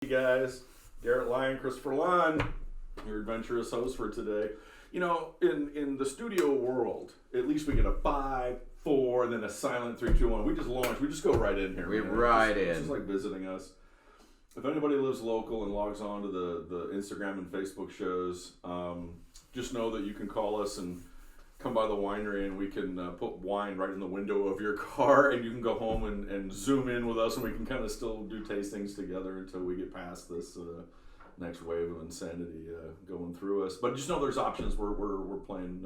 Hey guys, Garrett Lyon, Khristopher Lyon, your adventurous host for today. You know, in the studio world, at least we get a 5, 4, and then a silent 3, 2, 1. We just launch. We just go right in here. We ride in. It's just like visiting us. If anybody lives local and logs on to the Instagram and Facebook shows, just know that you can call us and come by the winery, and we can put wine right in the window of your car, and you can go home and zoom in with us, and we can kind of still do tastings together until we get past this next wave of insanity going through us. But just know there's options. We're playing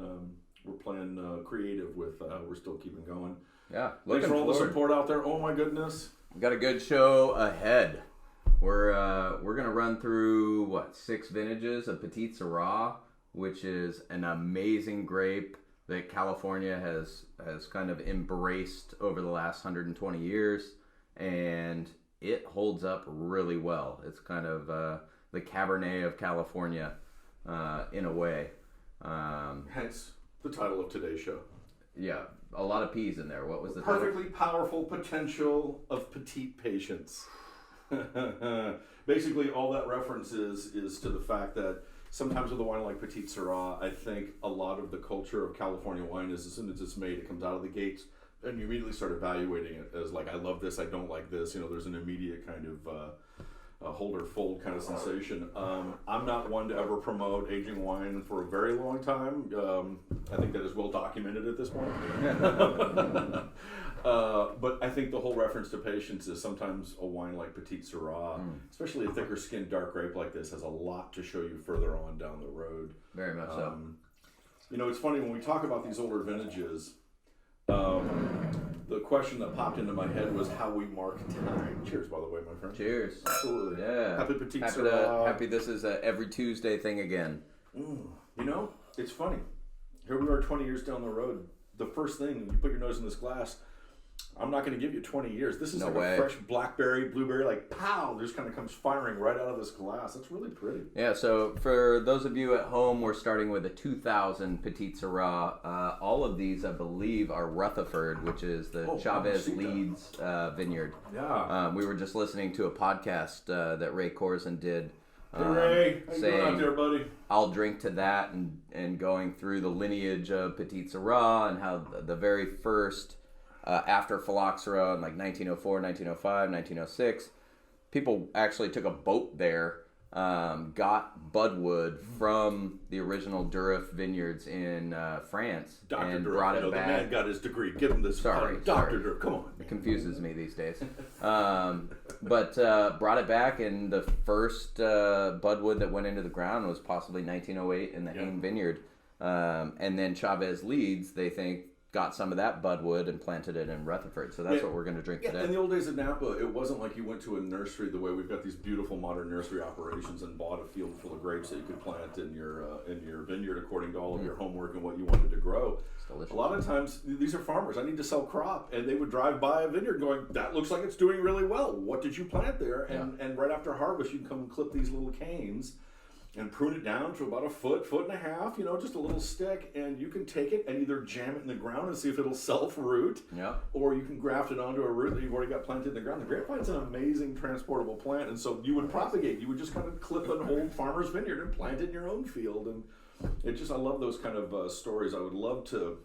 creative with. We're still keeping going. Yeah, thanks for all the support out there. Oh my goodness, we got a good show ahead. We're gonna run through 6 vintages of Petite Sirah, which is an amazing grape that California has kind of embraced over the last 120 years, and it holds up really well. It's kind of the Cabernet of California in a way. Hence the title of today's show. Yeah, a lot of P's in there. What was the perfectly powerful potential of petite patience? Basically, all that reference is to the fact that sometimes with a wine like Petite Sirah, I think a lot of the culture of California wine is as soon as it's made, it comes out of the gates, and you immediately start evaluating it as like, I love this, I don't like this. You know, there's an immediate kind of hold or fold kind of sensation. I'm not one to ever promote aging wine for a very long time. I think that is well documented at this point. But I think the whole reference to patience is sometimes a wine like Petite Sirah, especially a thicker skinned dark grape like this, has a lot to show you further on down the road. Very much so. You know, it's funny when we talk about these older vintages, the question that popped into my head was how we mark time. Cheers, by the way, my friend. Cheers. Absolutely. Yeah. Happy Petite Sirah. Happy this is a every Tuesday thing again. You know, it's funny. Here we are 20 years down the road. The first thing, you put your nose in this glass, I'm not going to give you 20 years. This is a fresh blackberry, blueberry, like pow, just kind of comes firing right out of this glass. That's really pretty. Yeah, so for those of you at home, we're starting with a 2000 Petite Sirah. All of these, I believe, are Rutherford, which is the Chavez Leeds vineyard. Yeah. We were just listening to a podcast that Ray Corzin did. Hey Ray, how you doing out there, buddy? I'll drink to that, and going through the lineage of Petite Sirah and how the very first... after phylloxera in like 1904, 1905, 1906, people actually took a boat there, got budwood from the original Durif vineyards in France, Dr. and Durif, brought it back. The man got his degree. Give him this. Sorry, Dr. Durif, come on. It confuses me these days. But brought it back, and the first budwood that went into the ground was possibly 1908 in the Hain Vineyard. And then Chavez Leeds, they think, got some of that budwood and planted it in Rutherford. So that's what we're going to drink today. In the old days of Napa, it wasn't like you went to a nursery the way we've got these beautiful modern nursery operations and bought a field full of grapes that you could plant in your vineyard according to all of your homework and what you wanted to grow. It's delicious. A lot of times, these are farmers. I need to sell crop, and they would drive by a vineyard going, that looks like it's doing really well. What did you plant there? And right after harvest, you can come and clip these little canes and prune it down to about a foot and a half, you know, just a little stick, and you can take it and either jam it in the ground and see if it'll self-root, or you can graft it onto a root that you've already got planted in the ground. The grapevine's an amazing transportable plant, and so you would propagate. You would just kind of clip an old farmer's vineyard and plant it in your own field, and I love those kind of stories. I would love to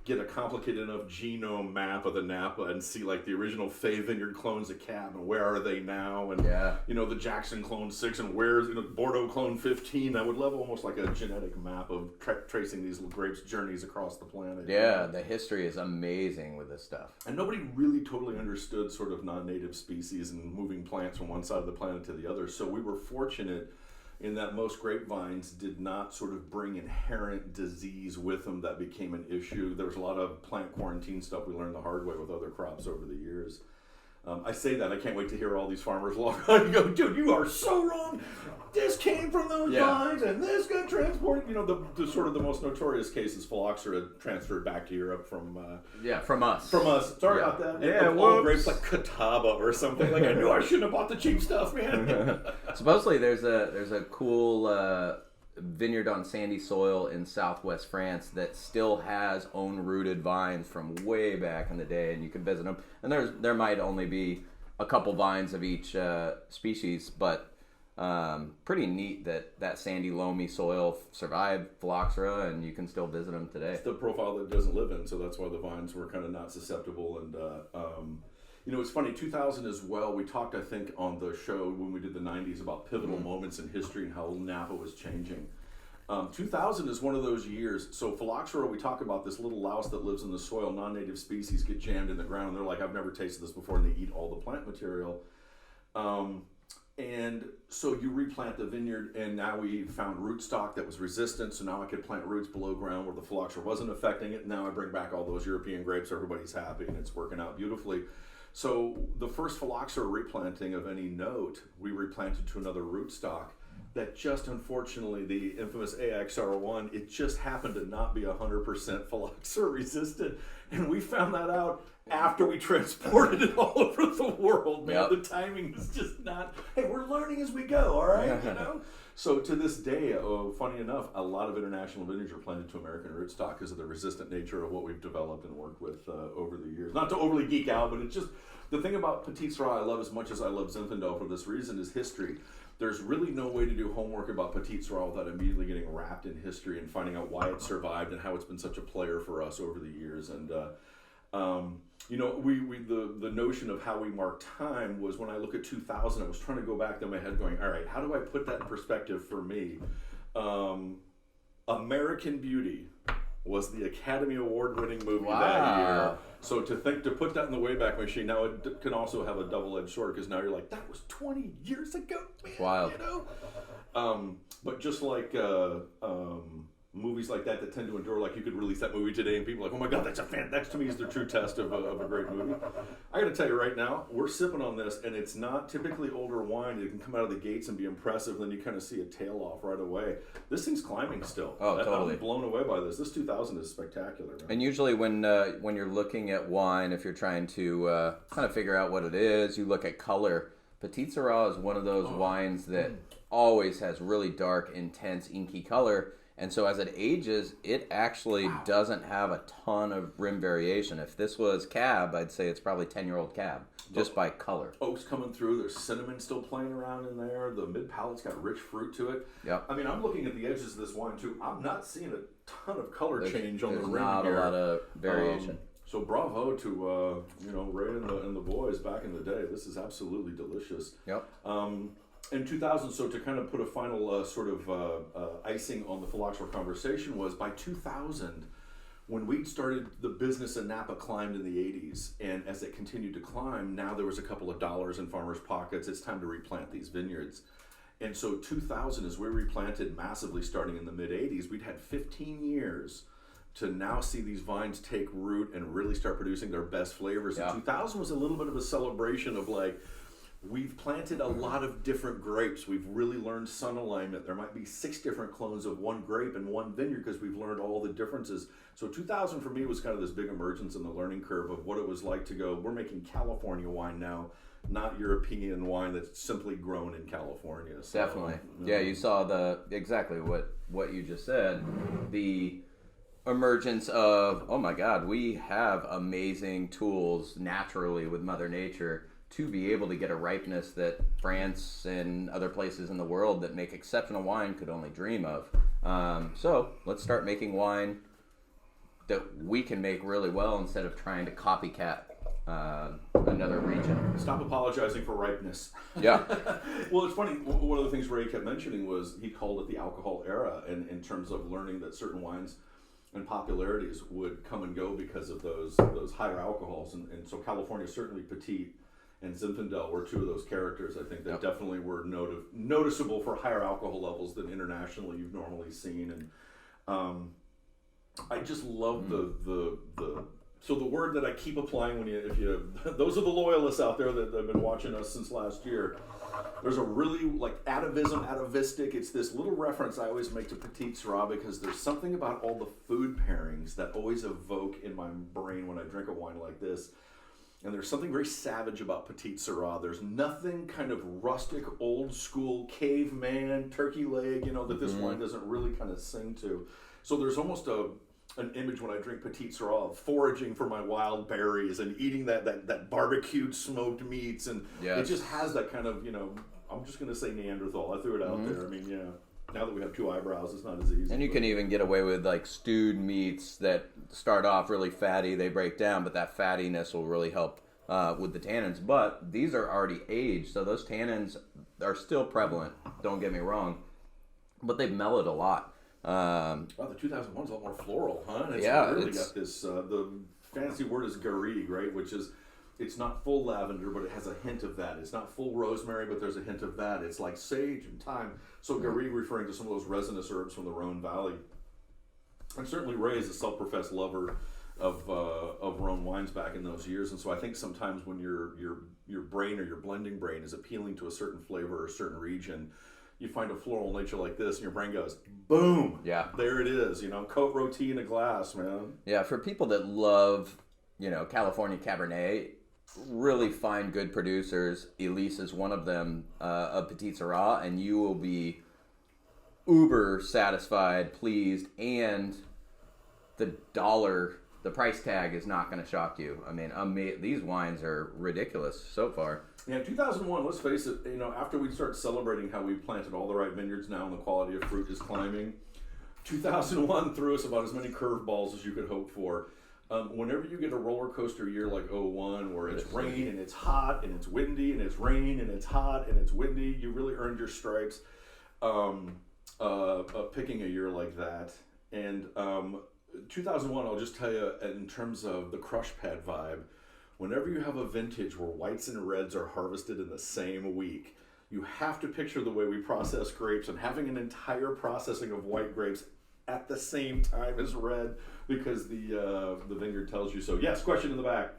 get a complicated enough genome map of the Napa and see like the original Fay Vineyard clones of Cab and where are they now, and you know, the Jackson clone 6 and where's Bordeaux clone 15. I would love almost like a genetic map of tracing these little grapes' journeys across the planet. Yeah, the history is amazing with this stuff. And nobody really totally understood sort of non-native species and moving plants from one side of the planet to the other. So we were fortunate in that most grapevines did not sort of bring inherent disease with them that became an issue. There was a lot of plant quarantine stuff we learned the hard way with other crops over the years. I say that, I can't wait to hear all these farmers log on and go, dude, you are so wrong. This came from those vines, and this got transported. You know, the sort of the most notorious case is phylloxera transferred back to Europe from... from us. From us. Sorry about that. Yeah, old grapes like Catawba or something. Like, I knew I shouldn't have bought the cheap stuff, man. Supposedly there's a cool... vineyard on sandy soil in southwest France that still has own rooted vines from way back in the day, and you can visit them. And there might only be a couple vines of each species, but pretty neat that sandy, loamy soil survived phylloxera, and you can still visit them today. It's the profile that it doesn't live in, so that's why the vines were kind of not susceptible. And it's funny, 2000 as well, we talked, I think, on the show when we did the 90s about pivotal moments in history and how Napa was changing. 2000 is one of those years. So phylloxera, we talk about this little louse that lives in the soil. Non-native species get jammed in the ground. They're like, I've never tasted this before, and they eat all the plant material. And so you replant the vineyard, and now we found rootstock that was resistant. So now I could plant roots below ground where the phylloxera wasn't affecting it. Now I bring back all those European grapes. Everybody's happy, and it's working out beautifully. So the first phylloxera replanting of any note, we replanted to another rootstock. That just unfortunately, the infamous AXR1, it just happened to not be 100% phylloxera resistant. And we found that out after we transported it all over the world, man. Yep. The timing is just not, hey, we're learning as we go, all right? So to this day, funny enough, a lot of international vineyards are planted to American rootstock because of the resistant nature of what we've developed and worked with over the years. Not to overly geek out, but it's just, the thing about Petite Sirah I love as much as I love Zinfandel for this reason is history. There's really no way to do homework about Petite Sirah without immediately getting wrapped in history and finding out why it survived and how it's been such a player for us over the years. And the notion of how we mark time was when I look at 2000, I was trying to go back in my head going, all right, how do I put that in perspective for me? American Beauty was the Academy Award winning movie that year. So to put that in the Wayback Machine, now it can also have a double-edged sword because now you're like, that was 20 years ago, man. Wild. But just like movies like that tend to endure, like you could release that movie today and people are like, oh my God, that to me is the true test of a great movie. I gotta tell you right now, we're sipping on this and it's not typically older wine. You can come out of the gates and be impressive, then you kind of see a tail off right away. This thing's climbing still. Totally. I'm blown away by this. This 2000 is spectacular. Man. And usually when you're looking at wine, if you're trying to kind of figure out what it is, you look at color. Petite Sirah is one of those wines that always has really dark, intense, inky color. And so as it ages, it actually doesn't have a ton of rim variation. If this was Cab, I'd say it's probably 10-year-old Cab, just by color. Oak's coming through. There's cinnamon still playing around in there. The mid-palate's got rich fruit to it. Yep. I mean, I'm looking at the edges of this wine, too. I'm not seeing a ton of color change on the rim here. There's not a lot of variation. So bravo to, Ray and the boys back in the day. This is absolutely delicious. Yep. In 2000, so to kind of put a final icing on the phylloxera conversation was by 2000, when we'd started the business in Napa climbed in the 80s, and as it continued to climb, now there was a couple of dollars in farmers' pockets. It's time to replant these vineyards. And so 2000, as we replanted massively starting in the mid-80s, we'd had 15 years to now see these vines take root and really start producing their best flavors. Yeah. And 2000 was a little bit of a celebration of like, we've planted a lot of different grapes. We've really learned sun alignment. There might be 6 different clones of one grape in one vineyard because we've learned all the differences. So 2000 for me was kind of this big emergence in the learning curve of what it was like to go, we're making California wine now, not European wine that's simply grown in California. So, definitely. Yeah, you saw exactly what you just said. The emergence of, oh my God, we have amazing tools naturally with Mother Nature to be able to get a ripeness that France and other places in the world that make exceptional wine could only dream of. So let's start making wine that we can make really well instead of trying to copycat another region. Stop apologizing for ripeness. Yeah. Well, it's funny. One of the things Ray kept mentioning was he called it the alcohol era, and in terms of learning that certain wines and popularities would come and go because of those higher alcohols. And so California, certainly Petite and Zinfandel were two of those characters, I think, that definitely were noticeable for higher alcohol levels than internationally you've normally seen. And I just love so the word that I keep applying those are the loyalists out there that have been watching us since last year. There's a really atavistic. It's this little reference I always make to Petite Sirah because there's something about all the food pairings that always evoke in my brain when I drink a wine like this. And there's something very savage about Petite Sirah. There's nothing kind of rustic, old school, caveman, turkey leg, that this wine doesn't really kind of sing to. So there's almost an image when I drink Petite Sirah of foraging for my wild berries and eating that barbecued smoked meats, and it just has that kind of, I'm just going to say Neanderthal. I threw it out there. I mean, now that we have 2 eyebrows, it's not as easy. And you can even get away with like stewed meats that start off really fatty, they break down, but that fattiness will really help with the tannins. But these are already aged, so those tannins are still prevalent, don't get me wrong, but they've mellowed a lot. Wow, the 2001's a lot more floral, huh? And it's really got this, the fancy word is garrigue, right? Which is, it's not full lavender, but it has a hint of that. It's not full rosemary, but there's a hint of that. It's like sage and thyme. So garrigue referring to some of those resinous herbs from the Rhone Valley. And certainly Ray is a self-professed lover of Rhone wines back in those years. And so I think sometimes when your brain or your blending brain is appealing to a certain flavor or a certain region, you find a floral nature like this, and your brain goes, boom! Yeah. There it is, Cote roti in a glass, man. Yeah, for people that love, California Cabernet, really find good producers. Elyse is one of them, of Petite Sirah, and you will be uber satisfied, pleased, and the price tag is not going to shock you. I mean, these wines are ridiculous so far. Yeah, 2001, let's face it, after we start celebrating how we planted all the right vineyards now and the quality of fruit is climbing, 2001 threw us about as many curveballs as you could hope for. Whenever you get a roller coaster year like 01, where it's rain and it's hot and it's windy and it's rain and it's hot and it's windy, you really earned your stripes picking a year like that. And 2001, I'll just tell you, in terms of the crush pad vibe, whenever you have a vintage where whites and reds are harvested in the same week, you have to picture the way we process grapes and having an entire processing of white grapes at the same time as red, because the vineyard tells you so. Yes, question in the back.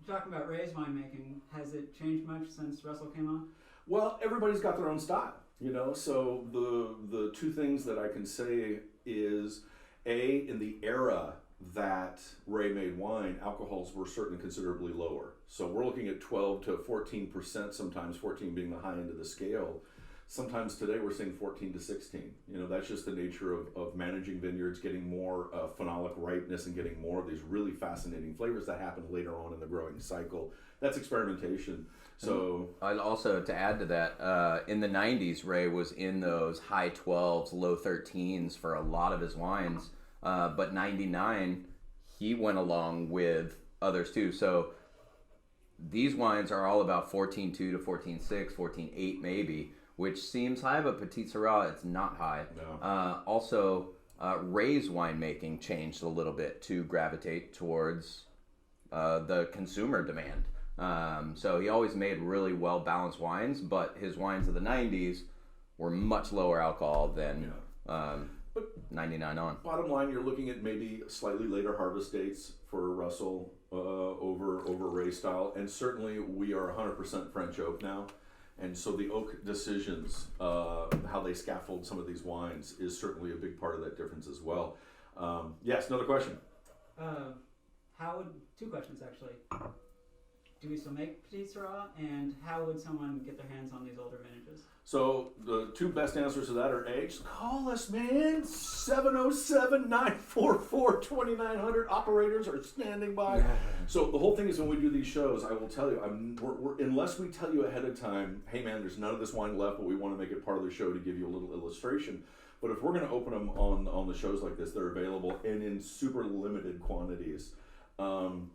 Talking about Ray's winemaking, has it changed much since Russell came on? Well, everybody's got their own style, so the 2 things that I can say is, in the era that Ray made wine, alcohols were certainly considerably lower. So we're looking at 12 to 14%, sometimes 14 being the high end of the scale. Sometimes today we're seeing 14 to 16. That's just the nature of managing vineyards, getting more phenolic ripeness and getting more of these really fascinating flavors that happen later on in the growing cycle. That's experimentation. So I'd also, to add to that, in the 90s, Ray was in those high 12s, low 13s for a lot of his wines. But 99, he went along with others too. So these wines are all about 14.2 to 14.6, 14.8 maybe, which seems high, but Petite Sirah, it's not high. No. Also, Ray's winemaking changed a little bit to gravitate towards the consumer demand. So he always made really well-balanced wines, but his wines of the 90s were much lower alcohol than 99 on. Bottom line, you're looking at maybe slightly later harvest dates for Russell over Ray style, and certainly we are 100% French oak now, and so the oak decisions, how they scaffold some of these wines, is certainly a big part of that difference as well. Yes, another question. How would 2 questions actually? Do we still make Petite Sirah, and how would someone get their hands on these older vintages? So the 2 best answers to that are Just call us, man. 707-944-2900. Operators are standing by. So the whole thing is, when we do these shows, I will tell you, unless we tell you ahead of time, hey man, there's none of this wine left, but we want to make it part of the show to give you a little illustration. But if we're going to open them on the shows like this, they're available and in super limited quantities.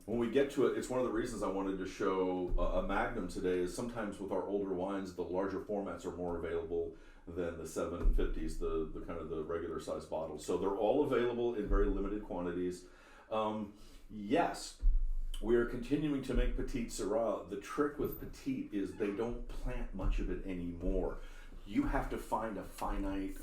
When we get to it, it's one of the reasons I wanted to show a Magnum today, is sometimes with our older wines, the larger formats are more available than the 750s, the kind of the regular size bottles. So they're all available in very limited quantities. Yes, we are continuing to make Petite Sirah. The trick with Petite is they don't plant much of it anymore. You have to find a finite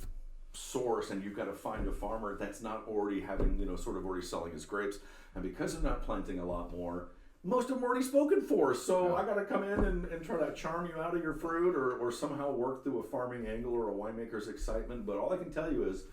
source, and you've got to find a farmer that's not already having, sort of already selling his grapes. And because they're not planting a lot more, most of them are already spoken for. So I got to come in and try to charm you out of your fruit, or somehow work through a farming angle or a winemaker's excitement. But all I can tell you is,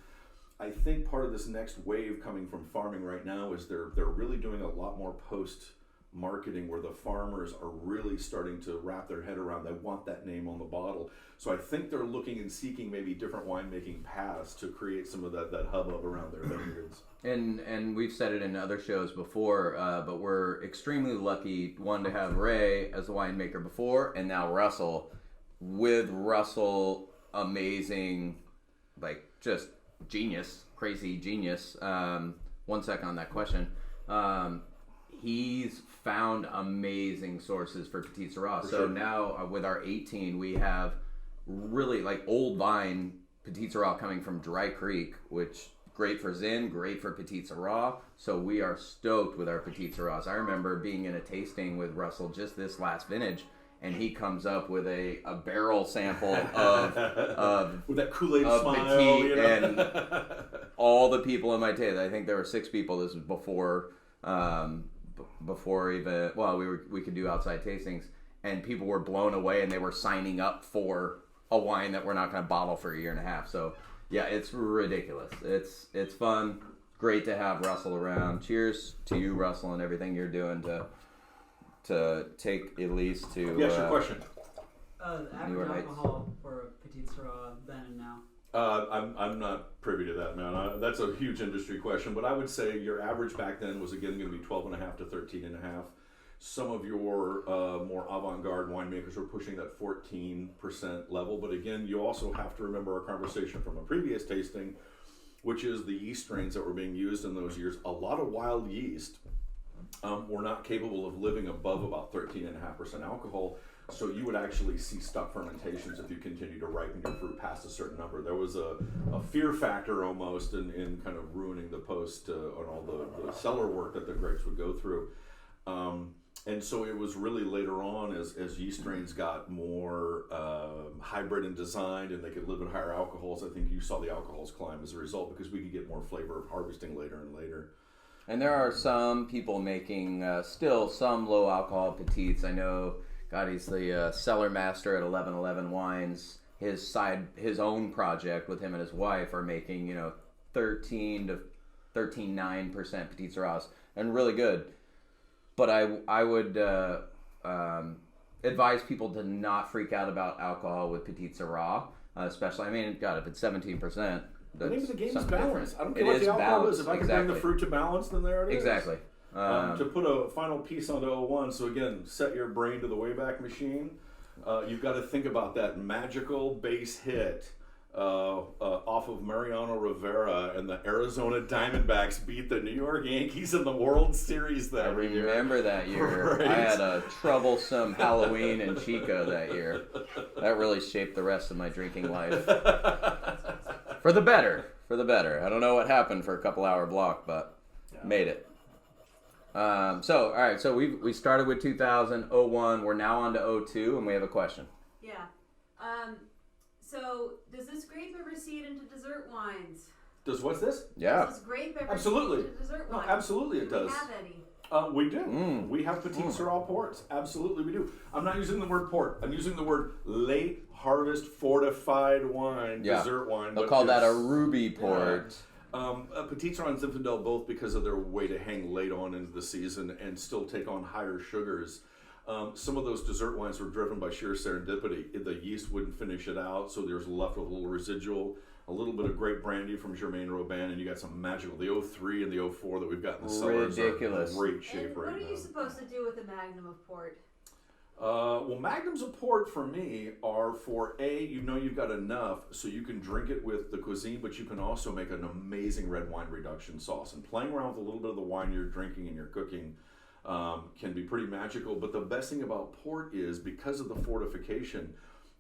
I think part of this next wave coming from farming right now is they're really doing a lot more post marketing where the farmers are really starting to wrap their head around. They want that name on the bottle. So I think they're looking and seeking maybe different winemaking paths to create some of that hubbub around their vineyards. And we've said it in other shows before, but we're extremely lucky, one, to have Ray as a winemaker before, and now Russell. With Russell, amazing, like, just genius, crazy genius. 1 second on that question. He's found amazing sources for Petite Sirah. So sure. now with our 18, we have really like old vine Petite Sirah coming from Dry Creek, which great for Zin, great for Petite Sirah. So we are stoked with our Petite Sirahs. I remember being in a tasting with Russell just this last vintage, and he comes up with a barrel sample of with that Kool-Aid smile, Petite, you know? And all the people in my taste. I think there were 6 people. This was before even we could do outside tastings, and people were blown away, and they were signing up for a wine that we're not going to bottle for a year and a half. So yeah, it's ridiculous. It's fun. Great to have Russell around. Cheers to you, Russell, and everything you're doing to take Elyse to. Yes, your question. The average alcohol for Petite Sirah then and now. I'm not privy to that, man. That's a huge industry question, but I would say your average back then was again going to be 12.5 to 13.5. Some of your more avant-garde winemakers were pushing that 14% level, but again, you also have to remember our conversation from a previous tasting, which is the yeast strains that were being used in those years. A lot of wild yeast were not capable of living above about 13.5% alcohol. So you would actually see stuck fermentations if you continue to ripen your fruit past a certain number. There was a fear factor almost in kind of ruining the post on all the cellar work that the grapes would go through. And so it was really later on as yeast strains got more hybrid and designed and they could live at higher alcohols, I think you saw the alcohols climb as a result because we could get more flavor of harvesting later and later. And there are some people making still some low alcohol petites. I know, God, he's the cellar master at 1111 Wines. His own project with him and his wife are making 13 to 13.9% Petite Sirahs and really good. But I would advise people to not freak out about alcohol with Petite Sirah, especially. I mean, God, if it's 17%. The name of the game is balance. Different. I don't care what the alcohol is. If I can bring the Exactly. fruit to balance, then there it is. Exactly. To put a final piece onto 01, so again, set your brain to the Wayback Machine. You've got to think about that magical base hit off of Mariano Rivera, and the Arizona Diamondbacks beat the New York Yankees in the World Series that I year. remember that year. Right. I had a troublesome Halloween in Chico that year. That really shaped the rest of my drinking life. For the better. I don't know what happened for a couple hour block, but made it. All right, so we started with 2001. We're now on to 02, and we have a question. Yeah. So, does this grape ever seed into dessert wines? What's this? Yeah. Does this grape ever Absolutely. seed into dessert No, wines? absolutely it Do we does. have any? We do. We have Petite Sirah ports. Absolutely we do. I'm not using the word port. I'm using the word late harvest fortified wine, dessert wine. They'll but call that a it's- ruby port. Petite Sirah and Zinfandel both because of their way to hang late on into the season and still take on higher sugars. Some of those dessert wines were driven by sheer serendipity. The yeast wouldn't finish it out, so there's left with a little residual, a little bit of grape brandy from Germain Robin, and you got some magical. The 03 and the 04 that we've got in the cellars Ridiculous. are in great shape And right what now. are you supposed to do with a magnum of port? Well, magnums of port for me are for you've got enough so you can drink it with the cuisine, but you can also make an amazing red wine reduction sauce. And playing around with a little bit of the wine you're drinking and you're cooking can be pretty magical. But the best thing about port is because of the fortification,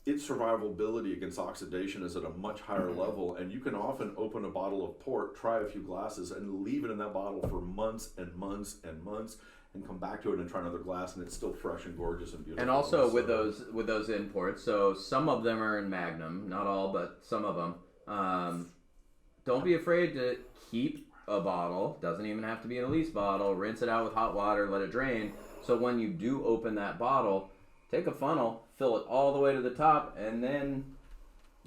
its survivability against oxidation is at a much higher level, and you can often open a bottle of port, try a few glasses, and leave it in that bottle for months and months and months, and come back to it and try another glass, and it's still fresh and gorgeous and beautiful. And also with those imports, so some of them are in Magnum, not all, but some of them. Don't be afraid to keep a bottle. Doesn't even have to be an Elyse bottle. Rinse it out with hot water, let it drain. So when you do open that bottle, take a funnel, fill it all the way to the top, and then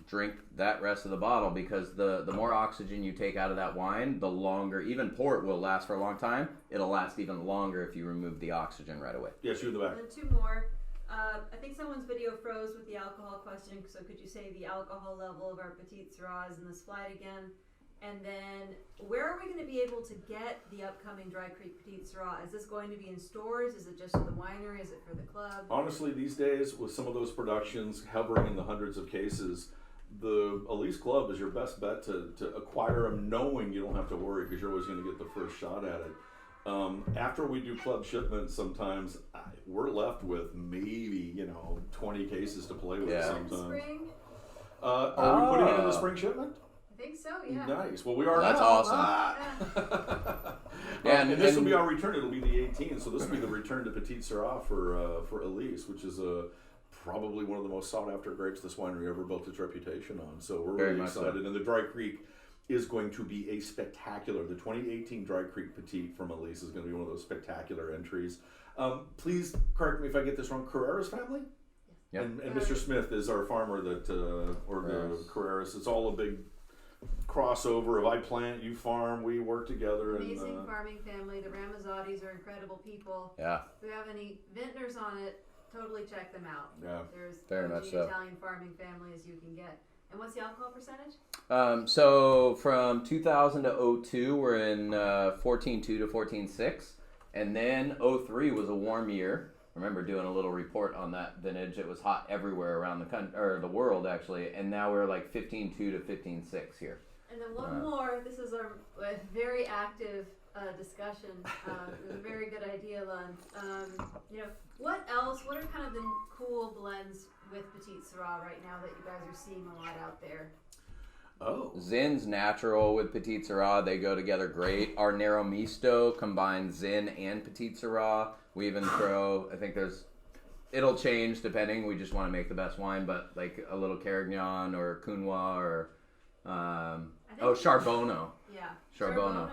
drink that rest of the bottle, because the more oxygen you take out of that wine, the longer, even port will last for a long time. It'll last even longer if you remove the oxygen right away. Yes, you in the back. And then 2 more. I think someone's video froze with the alcohol question, so could you say the alcohol level of our Petite Sirahs in this flight again? And then, where are we going to be able to get the upcoming Dry Creek Petite Sirah? Is this going to be in stores? Is it just at the winery? Is it for the club? Honestly, these days, with some of those productions hovering in the hundreds of cases, the Elyse Club is your best bet to acquire them, knowing you don't have to worry because you're always going to get the first shot at it. After we do club shipments, sometimes we're left with maybe 20 cases to play with sometimes. Spring? Are we putting it in the spring shipment? I think so, yeah. Nice. Well, we are That's now. awesome. Yeah, and this will be our return. It'll be the 18th, so this will be the return to Petite Sirah for Elyse, which is probably one of the most sought after grapes this winery ever built its reputation on. So we're Very really much so. excited. And the Dry Creek is going to be a spectacular. The 2018 Dry Creek Petite from Elyse is going to be one of those spectacular entries. Please correct me if I get this wrong. Carrera's family? Yep. And Mr. Smith is our farmer that, or the Carreras. It's all a big crossover of I plant, you farm, we work together. Amazing and, farming family. The Ramazottis are incredible people. Yeah. If we have any vintners on it, totally check them out. Yeah. There's Very OG much so. Italian farming family as you can get. And what's the alcohol percentage? So from 2000 to 02, we're in 14.2 to 14.6. And then 03 was a warm year. I remember doing a little report on that vintage. It was hot everywhere around the country, or the world actually. And now we're like 15.2 to 15.6 here. And then one more. This is a very active discussion. It was a very good idea, Lon. What else? What are kind of the cool blends with Petite Sirah right now that you guys are seeing a lot out there? Oh. Zin's natural with Petite Sirah. They go together great. Our Nero Misto combines Zin and Petite Sirah. We even throw, I think it'll change depending. We just want to make the best wine, but like a little Carignan or Counois or, Charbonneau. Yeah. Charbonneau.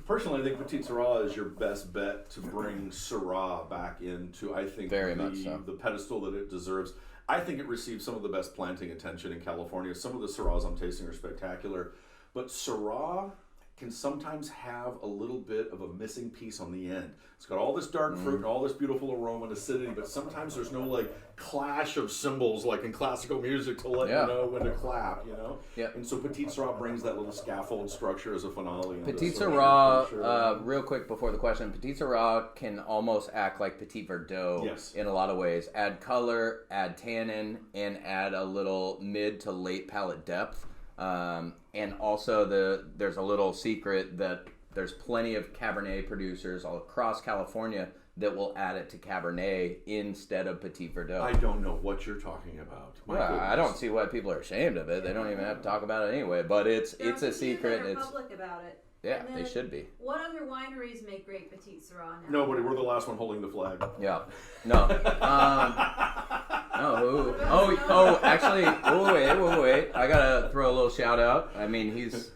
Personally, I think Petite Sirah is your best bet to bring Syrah back into, I think, the pedestal that it deserves. I think it receives some of the best planting attention in California. Some of the Syrahs I'm tasting are spectacular, but Syrah can sometimes have a little bit of a missing piece on the end. It's got all this dark fruit and all this beautiful aroma and acidity, but sometimes there's no like clash of cymbals like in classical music to let you know when to clap, Yeah. And so Petite Sirah brings that little scaffold structure as a finale. Petite Sirah, real quick before the question, Petite Sirah can almost act like Petit Verdot in a lot of ways. Add color, add tannin, and add a little mid to late palate depth. And also there's a little secret that there's plenty of Cabernet producers all across California that will add it to Cabernet instead of Petit Verdot. I don't know what you're talking about. I don't see why people are ashamed of it. They don't even have to talk about it anyway. But it's a secret. They're public about it. Yeah, they should be. What other wineries make great Petite Sirah now? Nobody. We're the last one holding the flag. Yeah. No. Actually, wait. I gotta throw a little shout out. I mean, he's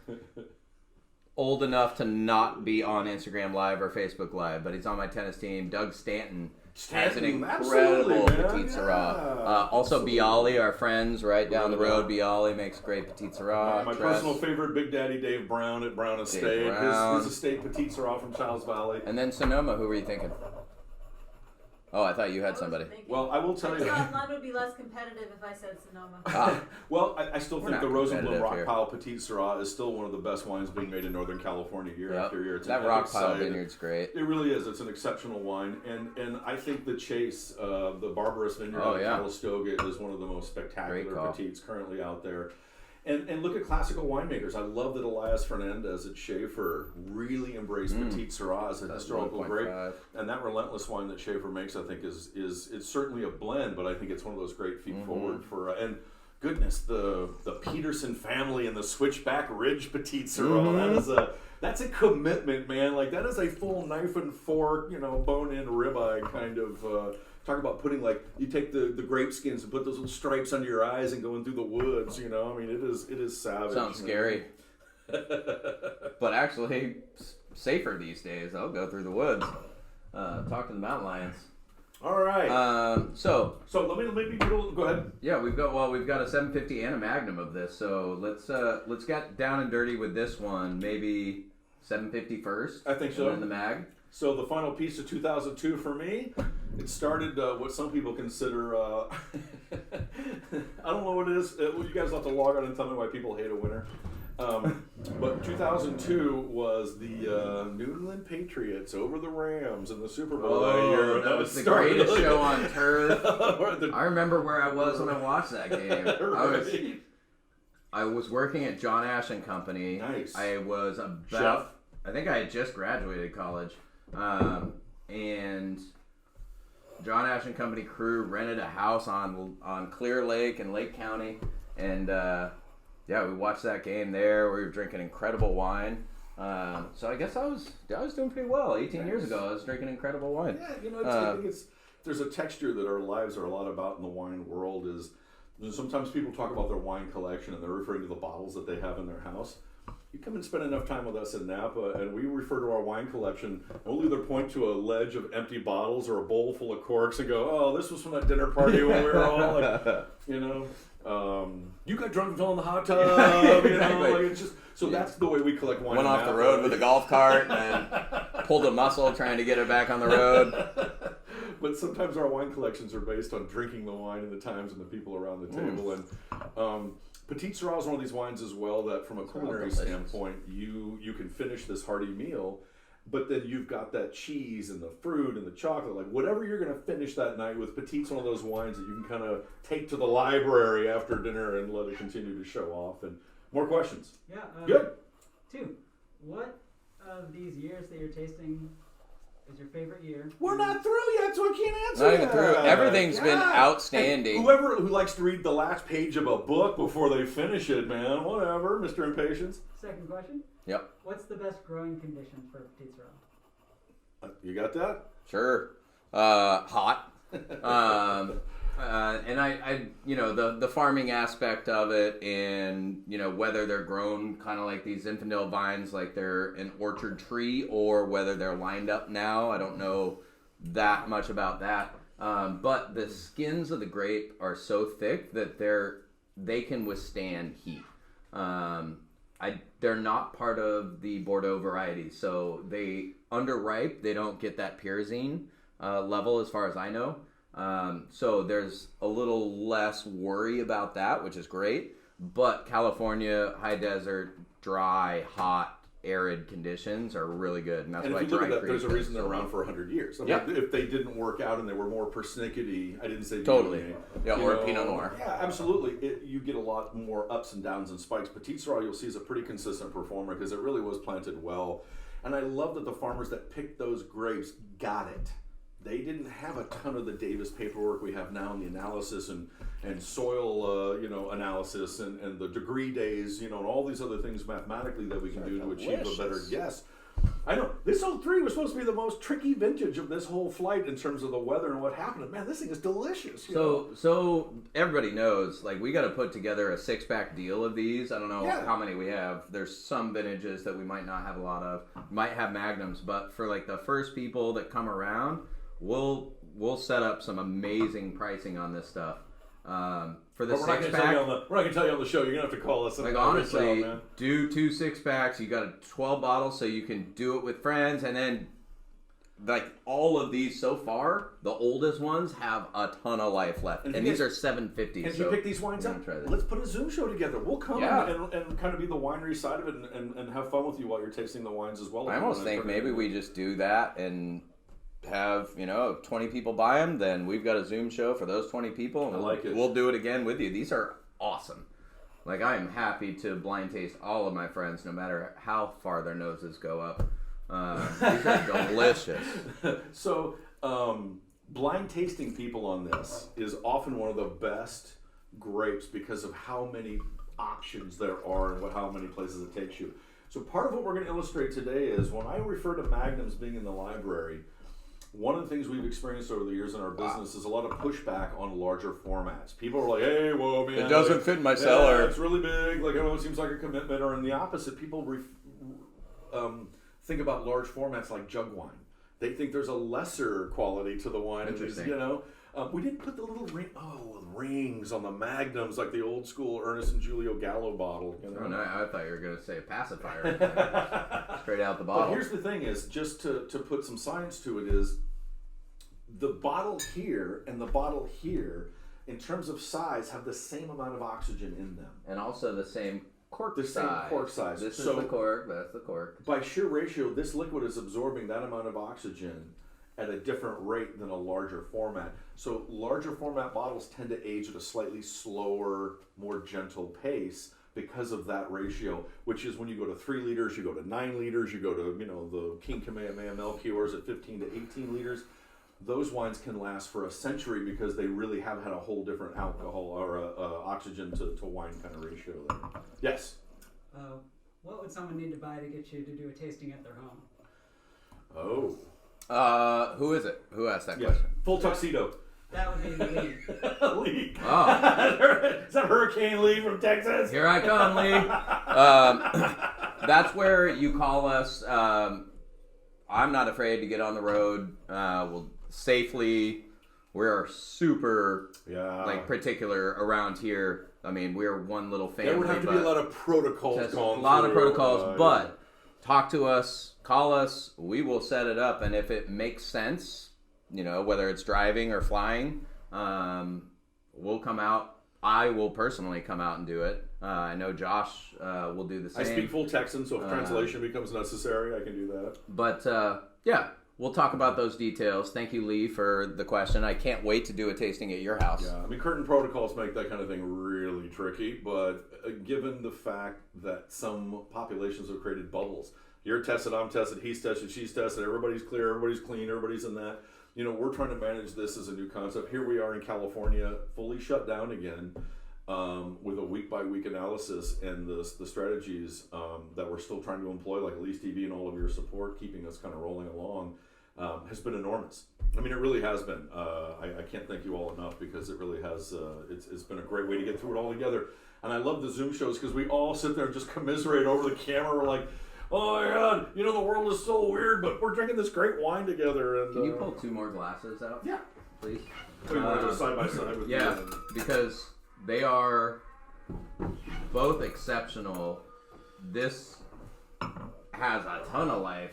old enough to not be on Instagram Live or Facebook Live, but he's on my tennis team. Doug Stanton has an incredible Petite Sirah. Also, Bialy, our friends right down the road. Bialy makes great Petite Sirah. My personal favorite, Big Daddy Dave Brown at Brown Estate. His estate Petite Sirah from Childs Valley. And then Sonoma, who were you thinking? Oh, I thought you had somebody. Well, I will tell you. Lund would be less competitive if I said Sonoma. Well, I still think the Rosenblum Rock here. Pile Petite Sirah is still one of the best wines being made in Northern California year after year. It's that Rock Pile Vineyard's great. It really is. It's an exceptional wine. And I think the Chase, the Barbarous Vineyard out of Calistoga is one of the most spectacular Petites currently out there. And look at classical winemakers. I love that Elias Fernandez at Schaefer really embraced Petite Sirah as a historical grape. And that Relentless wine that Schaefer makes, I think, is it's certainly a blend, but I think it's one of those great feet forward for and goodness, the Peterson family and the Switchback Ridge Petite Sirah. That's a commitment, man. Like that is a full knife and fork, bone-in ribeye kind of. Talk about putting you take the grape skins and put those little stripes under your eyes and going through the woods. I mean, it is savage. Sounds scary, but actually safer these days. I'll go through the woods, talk to the mountain lions. All right. So let me go ahead. yeah, we've got a 750 and a Magnum of this. So let's get down and dirty with this one. Maybe 750 first. I think so. And then the Mag. So the final piece of 2002 for me, it started what some people consider. I don't know what it is. You guys will have to log on and tell me why people hate a winner. But 2002 was the New England Patriots over the Rams in the Super Bowl that year. That was the greatest show on turf. I remember where I was when I watched that game. Right. I was working at John Ash and Company. Nice. I was Chef. I think I had just graduated college. And John Ash and Company crew rented a house on Clear Lake in Lake County. And yeah, we watched that game there. We were drinking incredible wine. So I guess I was doing pretty well. 18 years ago, I was drinking incredible wine. Yeah, I think there's a texture that our lives are a lot about in the wine world. Is sometimes people talk about their wine collection and they're referring to the bottles that they have in their house. You come and spend enough time with us in Napa, and we refer to our wine collection. We'll either point to a ledge of empty bottles or a bowl full of corks and go, "Oh, this was from that dinner party when we were all like, you got drunk and fell in the hot tub." Exactly. Like it's just that's the way we collect wine. Went in off the Napa. road with a golf cart and pulled a muscle trying to get it back on the road. But sometimes our wine collections are based on drinking the wine and the times and the people around the table. And Petite Sirah is one of these wines as well that, from a culinary standpoint, you can finish this hearty meal, but then you've got that cheese and the fruit and the chocolate, like whatever you're going to finish that night with. Petite's one of those wines that you can kind of take to the library after dinner and let it continue to show off. And more questions? Yeah. Good. 2. What of these years that you're tasting is your favorite year? We're not through yet, so I can't answer Not even that. through. Everything's been outstanding. And whoever who likes to read the last page of a book before they finish it, man, whatever, Mr. Impatience. Second question. Yep. What's the best growing condition for Petite Sirah? You got that? Sure. Hot. And I the farming aspect of it, and whether they're grown kind of like these Zinfandel vines, like they're an orchard tree, or whether they're lined up now. I don't know that much about that. But the skins of the grape are so thick that they can withstand heat. They're not part of the Bordeaux variety, so they underripe. They don't get that pyrazine level, as far as I know. So there's a little less worry about that, which is great. But California, high desert, dry, hot, arid conditions are really good, and that's And why if you look dry at that, there's a creek reason is they're so around good. for 100 years. I mean, Yeah. if they didn't work out and they were more persnickety, I didn't say Totally. Viognier, Yeah, you or know, Pinot Noir. Yeah, absolutely. You get a lot more ups and downs and spikes. Petite Sirah, you'll see, is a pretty consistent performer because it really was planted well. And I love that the farmers that picked those grapes got it. They didn't have a ton of the Davis paperwork we have now in the analysis and soil analysis and the degree days, and all these other things mathematically that we can do to achieve a better guess. I know this 03 was supposed to be the most tricky vintage of this whole flight in terms of the weather and what happened. And man, this thing is delicious. So everybody knows, like, we got to put together a 6-pack deal of these. I don't know how many we have. There's some vintages that we might not have a lot of. Might have Magnums, but for like the first people that come around, we'll set up some amazing pricing on this stuff. For the 6-pack, we're not going to tell you on the show. You're going to have to call us. like, honestly, do 2 6-packs. You got a 12 bottles, so you can do it with friends. And then, like, all of these so far, the oldest ones have a ton of life left. And these are 750. And if you pick these wines up, let's put a Zoom show together. We'll come and kind of be the winery side of it and have fun with you while you're tasting the wines as well. I almost think maybe we just do that and have 20 people buy them, then we've got a Zoom show for those 20 people, and we'll do it again with you. These are awesome. Like, I am happy to blind taste all of my friends, no matter how far their noses go up. These are delicious. So blind tasting people on this is often one of the best grapes because of how many options there are and how many places it takes you. So part of what we're going to illustrate today is when I refer to Magnums being in the library, one of the things we've experienced over the years in our business is a lot of pushback on larger formats. People are like, hey, whoa, man. It doesn't fit in my cellar. It's really big. Like, I know it seems like a commitment. Or in the opposite, people think about large formats like jug wine. they think there's a lesser quality to the wine. Interesting. You know, we didn't put the little rings on the magnums like the old school Ernest and Julio Gallo bottle. You know? Oh, no, I thought you were going to say a pacifier. Straight out the bottle. But here's the thing: is just to put some science to it is the bottle here and the bottle here, in terms of size, have the same amount of oxygen in them. And also the same cork The size. same cork size. This So- is the cork, that's the cork. By sheer ratio, this liquid is absorbing that amount of oxygen at a different rate than a larger format. So larger format bottles tend to age at a slightly slower, more gentle pace because of that ratio, which is when you go to 3 liters, you go to 9 liters, you go to, the King Kamehameha Melchiors at 15 to 18 liters. Those wines can last for a century because they really have had a whole different alcohol or oxygen to wine kind of ratio there. Yes? What would someone need to buy to get you to do a tasting at their home? Oh. Who is it? Who asked that Yeah. question? Full tuxedo. That would be Lee. Lee. Oh. Is that Hurricane Lee from Texas? Here I come, Lee. That's where you call us. I'm not afraid to get on the road. We'll safely. We're super particular around here. I mean, we're one little family. There would have to be a lot of protocols just going a lot of through. protocols, but talk to us, call us. We will set it up, and if it makes sense, whether it's driving or flying, we'll come out. I will personally come out and do it. I know Josh will do the same. I speak full Texan, so if translation becomes necessary, I can do that. But we'll talk about those details. Thank you, Lee, for the question. I can't wait to do a tasting at your house. Yeah, I mean, curtain protocols make that kind of thing really tricky, but given the fact that some populations have created bubbles, you're tested, I'm tested, he's tested, she's tested, everybody's clear, everybody's clean, everybody's in that. We're trying to manage this as a new concept. Here we are in California, fully shut down again, with a week-by-week analysis and the strategies that we're still trying to employ, like Elyse TV and all of your support, keeping us kind of rolling along, has been enormous. I mean, it really has been. I can't thank you all enough because it really has. It's been a great way to get through it all together. And I love the Zoom shows because we all sit there and just commiserate over the camera. We're like, oh my God, the world is so weird, but we're drinking this great wine together. And Can you pull 2 more glasses out? Yeah. Please. We want to go side by side with Yeah, you. because they are both exceptional. This has a ton of life.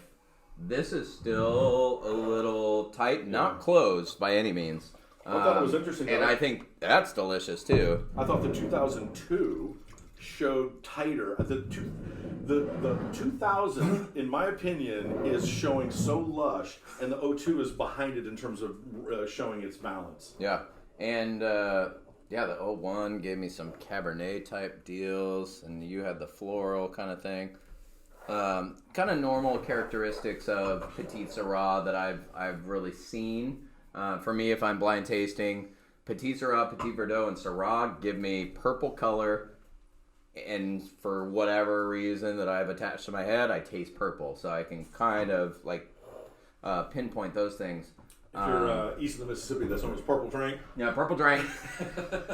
This is still a little tight, not closed by any means. I thought it was interesting. And I think that's delicious too. I thought the 2002 showed tighter. The 2000, in my opinion, is showing so lush, and the 02 is behind it in terms of showing its balance. Yeah, and the 01 gave me some Cabernet type deals, and you had the floral kind of thing. Kind of normal characteristics of Petite Sirah that I've really seen. For me, if I'm blind tasting, Petite Sirah, Petit Verdot, and Syrah give me purple color, and for whatever reason that I've attached to my head, I taste purple, so I can kind of pinpoint those things. If you're east of the Mississippi, that's known as purple drink. Yeah, purple drink.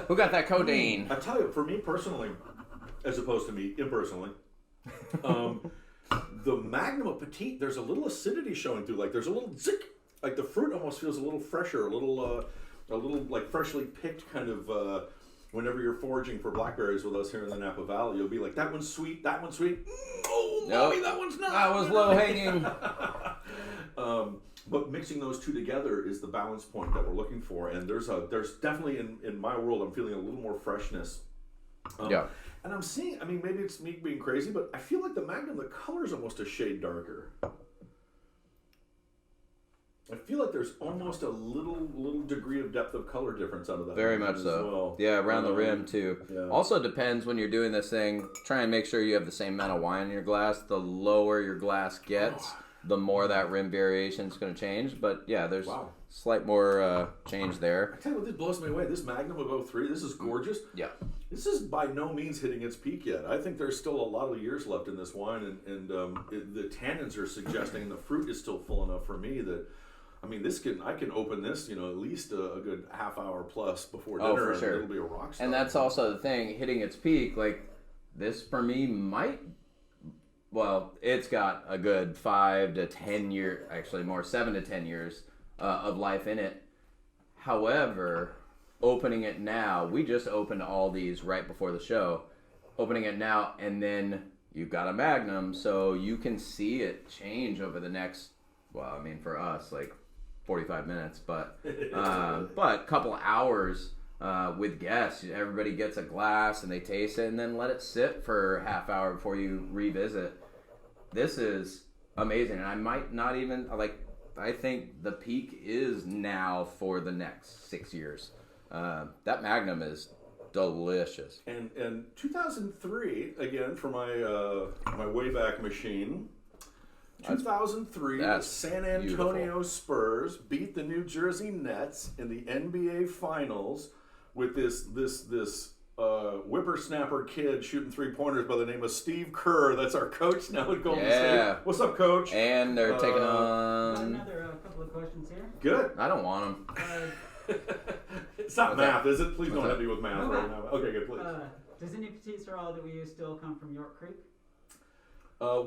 Who got that codeine? I tell you, for me personally, as opposed to me impersonally, the Magnum of Petite, there's a little acidity showing through. Like there's a little zick. Like the fruit almost feels a little fresher, a little like freshly picked kind of. Whenever you're foraging for blackberries with us here in the Napa Valley, you'll be like, that one's sweet, that one's sweet. Oh, mommy, that one's not. That was low hanging. But mixing those two together is the balance point that we're looking for. And there's definitely in my world, I'm feeling a little more freshness. Yeah. And I'm seeing, I mean, maybe it's me being crazy, but I feel like the Magnum, the color's almost a shade darker. I feel like there's almost a little degree of depth of color difference out of that. Very much as so. well. Yeah, around the rim too. Yeah. Also depends when you're doing this thing. Try and make sure you have the same amount of wine in your glass. The lower your glass gets, the more that rim variation is going to change. But yeah, there's slight more change there. I tell you what, this blows me away. This Magnum of 03, this is gorgeous. Yeah. This is by no means hitting its peak yet. I think there's still a lot of years left in this wine, and the tannins are suggesting, and the fruit is still full enough for me that, I mean, I can open this, at least a good half hour plus before dinner, for sure. And it'll be a rock star. And that's also the thing, hitting its peak. Like this for me might well, it's got a good 5 to 10 year, actually more 7 to 10 years of life in it. However, opening it now, we just opened all these right before the show. Opening it now, and then you've got a Magnum, so you can see it change over the next, well, I mean, for us, like 45 minutes, but couple hours with guests. Everybody gets a glass and they taste it, and then let it sit for a half hour before you revisit. This is amazing, and I might not even, I think the peak is now for the next 6 years. That Magnum is delicious. And 2003, again, for my Wayback Machine, 2003, the San Antonio Spurs beat the New Jersey Nets in the NBA Finals with this whippersnapper kid shooting three-pointers by the name of Steve Kerr. That's our coach now at Golden State. What's up, Coach? And they're taking on... Another couple of questions here. Good. I don't want them. It's not math, is it? Please don't hit me with math right now. Okay, good, please. Does any Petite Sirah that we use still come from York Creek?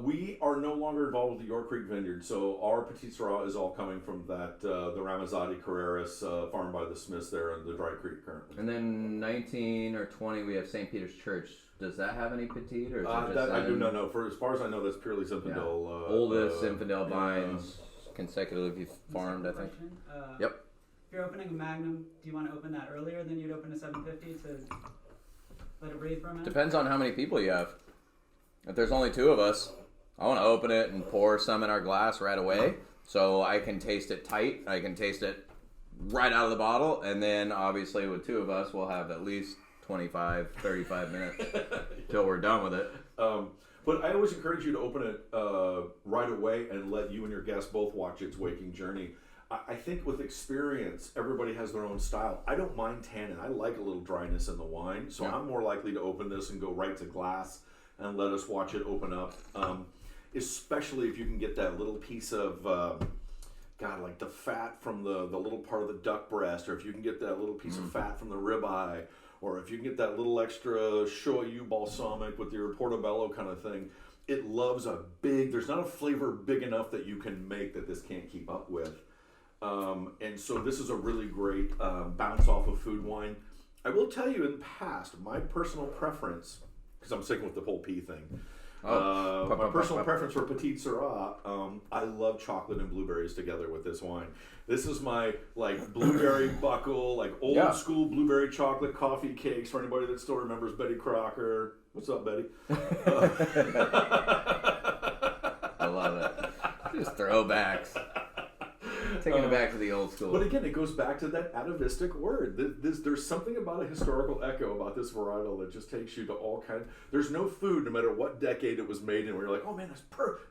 We are no longer involved with the York Creek Vineyard, so our Petite Sirah is all coming from that the Ramazzotti Carreras farm by the Smiths there in the Dry Creek currently. And then 19 or 20, we have St. Peter's Church. Does that have any Petite? Or is it just I do not know. For as far as I know, that's purely Zinfandel. Yeah. Oldest Zinfandel vines consecutively farmed, I think. Yep. If you're opening a Magnum, do you want to open that earlier than you'd open a 750 to let it breathe for a minute? Depends on how many people you have. If there's only 2 of us, I want to open it and pour some in our glass right away so I can taste it tight. I can taste it right out of the bottle. And then obviously with 2 of us, we'll have at least 25, 35 minutes till we're done with it. But I always encourage you to open it right away and let you and your guests both watch its waking journey. I think with experience, everybody has their own style. I don't mind tannin. I like a little dryness in the wine, so I'm more likely to open this and go right to glass and let us watch it open up. Especially if you can get that little piece of, like the fat from the little part of the duck breast, or if you can get that little piece of fat from the ribeye, or if you can get that little extra shoyu balsamic with your portobello kind of thing. It loves there's not a flavor big enough that you can make that this can't keep up with. And so this is a really great bounce off of food wine. I will tell you in the past, my personal preference, because I'm sticking with the whole pea thing, my personal preference for Petite Sirah, I love chocolate and blueberries together with this wine. This is my blueberry buckle, old school blueberry chocolate coffee cakes for anybody that still remembers Betty Crocker. What's up, Betty? I love it. Just throwbacks. Taking it back to the old school. But again, it goes back to that atavistic word. There's something about a historical echo about this varietal that just takes you to all kinds. There's no food, no matter what decade it was made in, where you're like, oh man, that's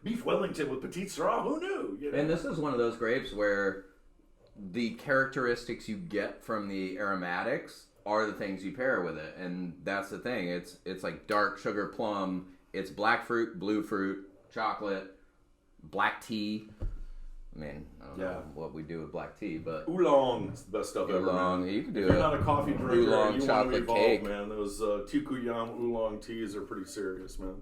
beef Wellington with Petite Sirah. Who knew? You know? And this is one of those grapes where the characteristics you get from the aromatics are the things you pair with it, and that's the thing. It's like dark sugar plum. It's black fruit, blue fruit, chocolate, black tea. I mean, I don't know what we do with black tea, but oolong is the best stuff ever. Oolong, you can do it. If you're not a coffee drinker, oolong you want to chocolate evolve, cake, man. Those Tikuyam oolong teas are pretty serious, man.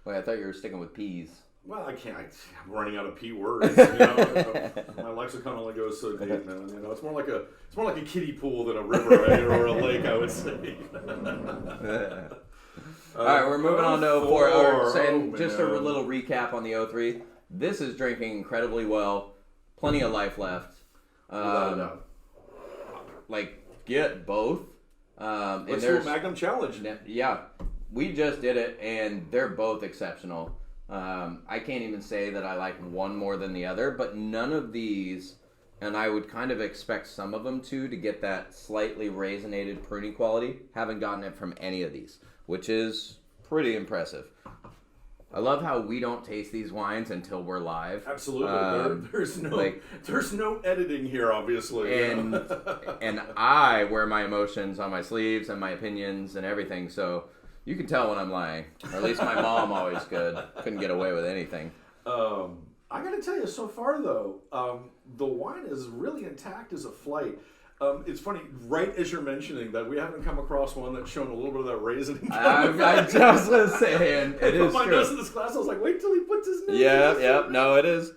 Wait, I thought you were sticking with peas. Well, I can't. I'm running out of P words. My lexicon only goes so deep, man. It's more like a kiddie pool than a river or a lake, I would say. All right, we're moving on to 04. Just a little recap on the 03. This is drinking incredibly well. Plenty of life left. Get both. Let's do a Magnum challenge. Yeah, we just did it, and they're both exceptional. I can't even say that I like one more than the other, but none of these, and I would kind of expect some of them to get that slightly raisinated pruny quality. Haven't gotten it from any of these, which is pretty impressive. I love how we don't taste these wines until we're live. Absolutely. There's no editing here, obviously. And I wear my emotions on my sleeves and my opinions and everything, so you can tell when I'm lying. Or at least my mom always could. Couldn't get away with anything. I got to tell you, so far though, the wine is really intact as a flight. It's funny, right as you're mentioning that, we haven't come across one that's shown a little bit of that raisin. I just was saying, it is my true. nose in this glass, I was like, wait till he puts his nose Yeah, in yeah, no, it is.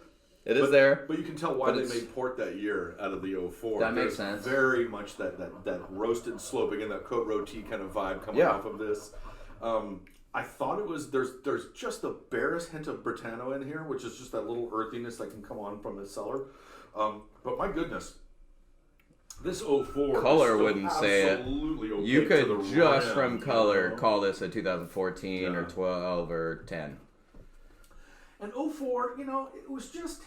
It is there. But you can tell why But they it's- made port that year out of the 04. That makes There's sense. very much that roasted slope, again, that Côte Rôtie kind of vibe coming Yeah. off of this. I thought it was, there's just the barest hint of Britanno in here, which is just that little earthiness that can come on from the cellar. But my goodness, this 04 Color is wouldn't say it. absolutely opaque You to could the just rim, from you color know? call this a 2014 or Yeah. 12 or 10. And 04, it was just...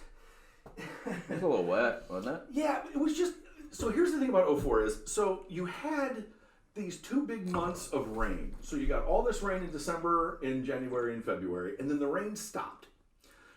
It was a little wet, wasn't it? Yeah, it was just... So here's the thing about 04 is, so you had these 2 big months of rain. So you got all this rain in December, in January, and February, and then the rain stopped.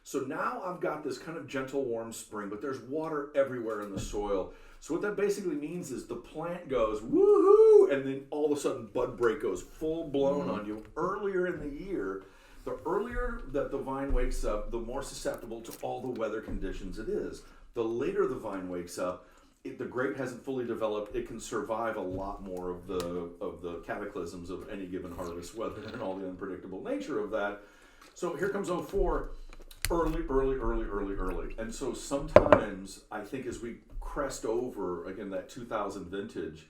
So now I've got this kind of gentle, warm spring, but there's water everywhere in the soil. So what that basically means is the plant goes, woohoo, and then all of a sudden bud break goes full blown on you. Earlier in the year, the earlier that the vine wakes up, the more susceptible to all the weather conditions it is. The later the vine wakes up, the grape hasn't fully developed. It can survive a lot more of the cataclysms of any given harvest weather and all the unpredictable nature of that. So here comes 04, early. And so sometimes I think as we crest over, again, that 2000 vintage,